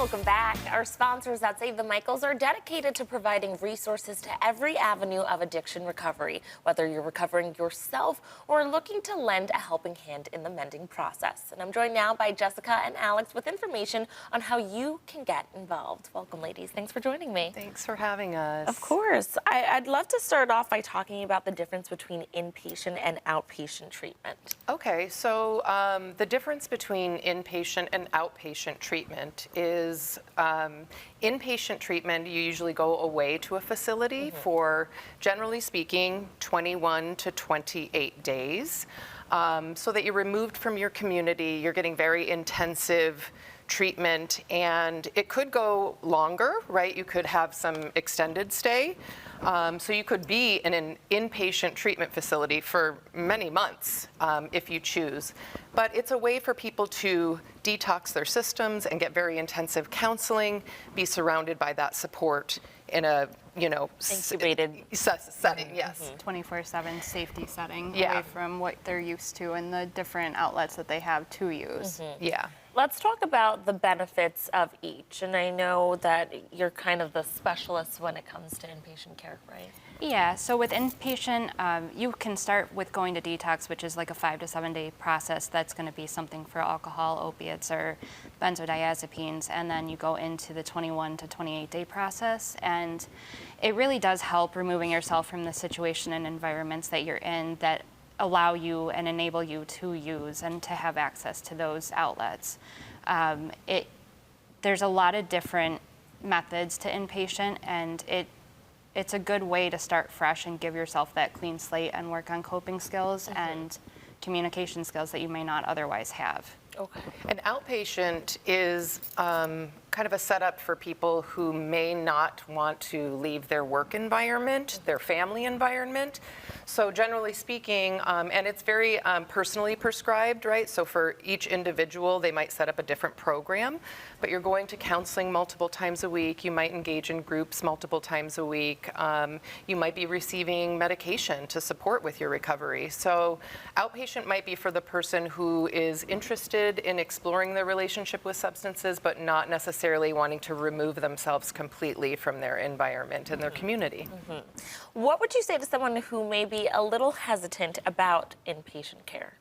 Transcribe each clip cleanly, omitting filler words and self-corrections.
Welcome back. Our sponsors at Save the Michaels are dedicated to providing resources to every avenue of addiction recovery, whether you're recovering yourself or looking to lend a helping hand in the mending process. And I'm joined now by Jessica and Alex with information on how you can get involved. Welcome, ladies. Thanks for joining me. Thanks for having us. Of course. I'd love to start off by talking about the difference between inpatient and outpatient treatment. Okay, so the difference between inpatient and outpatient treatment is inpatient treatment, you usually go away to a facility for, generally speaking, 21 to 28 days, so that you're removed from your community. You're getting very intensive treatment, and it could go longer, right? You could have some extended stay. So you could be in an inpatient treatment facility for many months if you choose. But it's a way for people to detox their systems and get very intensive counseling, be surrounded by that support in a, Incubated setting, yes. 24/7 safety setting, Yeah. away from what they're used to and the different outlets that they have to use. Yeah. Let's talk about the benefits of each. And I know that you're kind of the specialist when it comes to inpatient care, right? Yeah, so with inpatient, you can start with going to detox, which is like a 5 to 7 day process. That's going to be something for alcohol, opiates, or benzodiazepines. And then you go into the 21 to 28 day process. And it really does help removing yourself from the situation and environments that you're in that allow you and enable you to use and to have access to those outlets. There's a lot of different methods to inpatient, and it's a good way to start fresh and give yourself that clean slate and work on coping skills and communication skills that you may not otherwise have. Okay. An outpatient is kind of a setup for people who may not want to leave their work environment, their family environment. So generally speaking, and it's very personally prescribed, right? So for each individual, they might set up a different program, but you're going to counseling multiple times a week. You might engage in groups multiple times a week. You might be receiving medication to support with your recovery. So outpatient might be for the person who is interested in exploring their relationship with substances, but not necessarily wanting to remove themselves completely from their environment and their community. What would you say to someone who may be a little hesitant about inpatient care?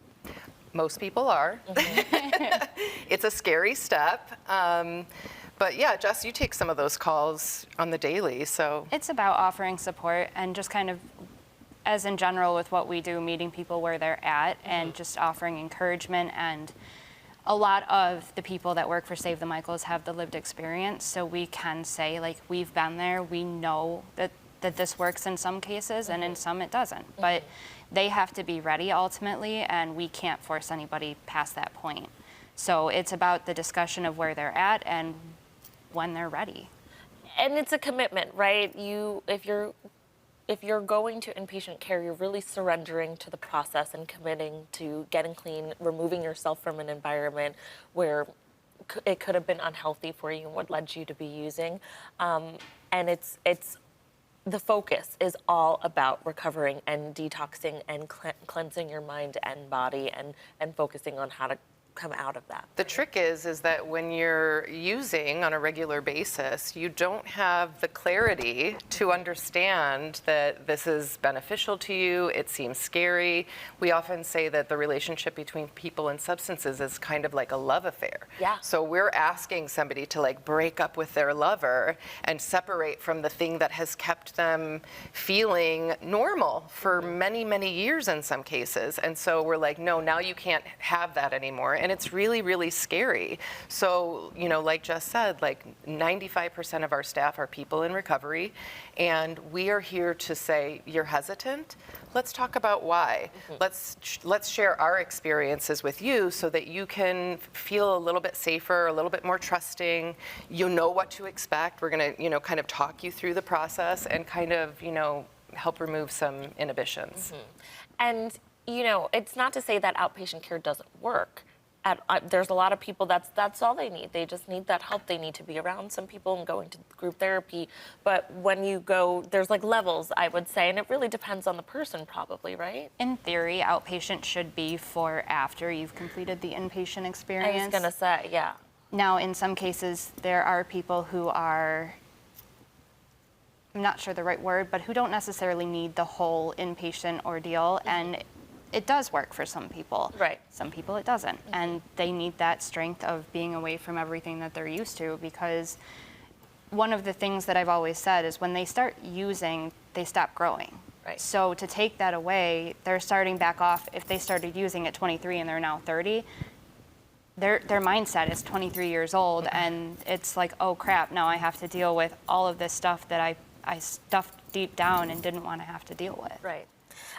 Most people are. It's a scary step. But yeah, Jess, you take some of those calls on the daily, so. It's about offering support and just kind of, as in general with what we do, meeting people where they're at and just offering encouragement. And a lot of the people that work for Save the Michaels have the lived experience, so we can say, like, we've been there, we know that this works in some cases and in some it doesn't. But they have to be ready ultimately, and we can't force anybody past that point. So it's about the discussion of where they're at and when they're ready. And it's a commitment, right? If you're going to inpatient care, you're really surrendering to the process and committing to getting clean, removing yourself from an environment where it could have been unhealthy for you and what led you to be using. And it's the focus is all about recovering and detoxing and cleansing your mind and body and focusing on how to come out of that. The trick is that when you're using on a regular basis, you don't have the clarity to understand that this is beneficial to you. It seems scary. We often say that the relationship between people and substances is kind of like a love affair. Yeah. So we're asking somebody to like break up with their lover and separate from the thing that has kept them feeling normal for many, many years in some cases. And so we're like, no, now you can't have that anymore. And it's really, really scary. So, like Jess said, like 95% of our staff are people in recovery, and we are here to say, you're hesitant? Let's talk about why. Let's share our experiences with you so that you can feel a little bit safer, a little bit more trusting. You know what to expect. We're gonna, kind of talk you through the process and kind of, help remove some inhibitions. And, it's not to say that outpatient care doesn't work. There's a lot of people that's all they need. They just need that help. They need to be around some people and going to group therapy. But when you go, there's like levels, I would say, and it really depends on the person probably, right? In theory, outpatient should be for after you've completed the inpatient experience. I was gonna say, yeah. Now, in some cases, there are people who are, I'm not sure the right word, but who don't necessarily need the whole inpatient ordeal, and it does work for some people. Right. Some people it doesn't, and they need that strength of being away from everything that they're used to, because one of the things that I've always said is when they start using, they stop growing. Right. So to take that away, they're starting back off. If they started using at 23 and they're now 30, their mindset is 23 years old, and it's like, oh crap, now I have to deal with all of this stuff that I stuffed deep down and didn't want to have to deal with. Right.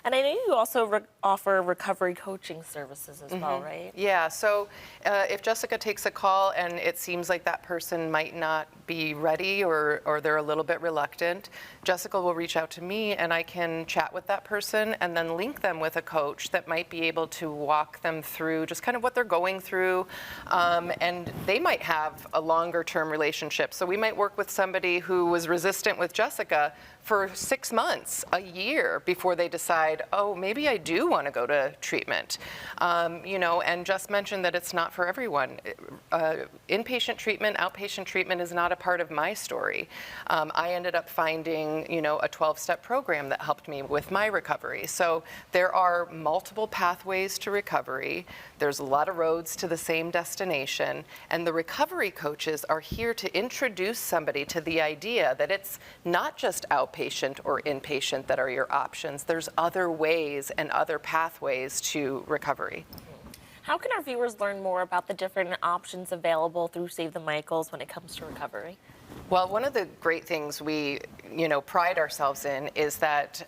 And I know you also offer recovery coaching services as well, right? Yeah, so if Jessica takes a call and it seems like that person might not be ready or they're a little bit reluctant, Jessica will reach out to me and I can chat with that person and then link them with a coach that might be able to walk them through just kind of what they're going through. And they might have a longer term relationship. So we might work with somebody who was resistant with Jessica for 6 months, a year, before they decide, oh, maybe I do want to go to treatment. And just mentioned that it's not for everyone. Inpatient treatment, outpatient treatment is not a part of my story. I ended up finding, a 12-step program that helped me with my recovery. So there are multiple pathways to recovery. There's a lot of roads to the same destination. And the recovery coaches are here to introduce somebody to the idea that it's not just outpatient or inpatient that are your options. There's other ways and other pathways to recovery. How can our viewers learn more about the different options available through Save the Michaels when it comes to recovery? Well, one of the great things we, pride ourselves in is that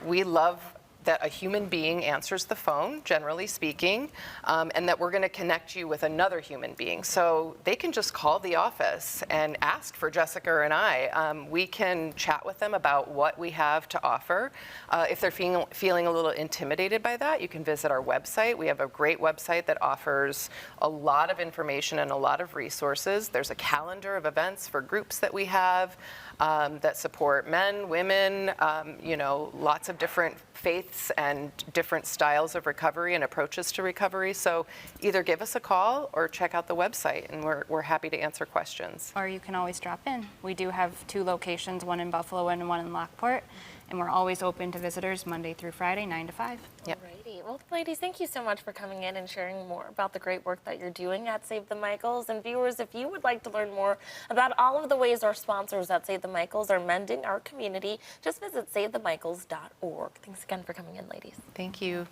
we love that a human being answers the phone, generally speaking, and that we're going to connect you with another human being. So they can just call the office and ask for Jessica and I. We can chat with them about what we have to offer. If they're feeling a little intimidated by that, you can visit our website. We have a great website that offers a lot of information and a lot of resources. There's a calendar of events for groups that we have that support men, women, lots of different faiths and different styles of recovery and approaches to recovery. So either give us a call or check out the website, and we're happy to answer questions. Or you can always drop in. We do have 2 locations, one in Buffalo and one in Lockport, and we're always open to visitors Monday through Friday, 9 to 5. Yep. Alrighty. Well, ladies, thank you so much for coming in and sharing more about the great work that you're doing at Save the Michaels. And viewers, if you would like to learn more about all of the ways our sponsors at Save the Michaels are mending our community, just visit SaveTheMichaels.org. Thanks again for coming in, ladies. Thank you.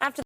After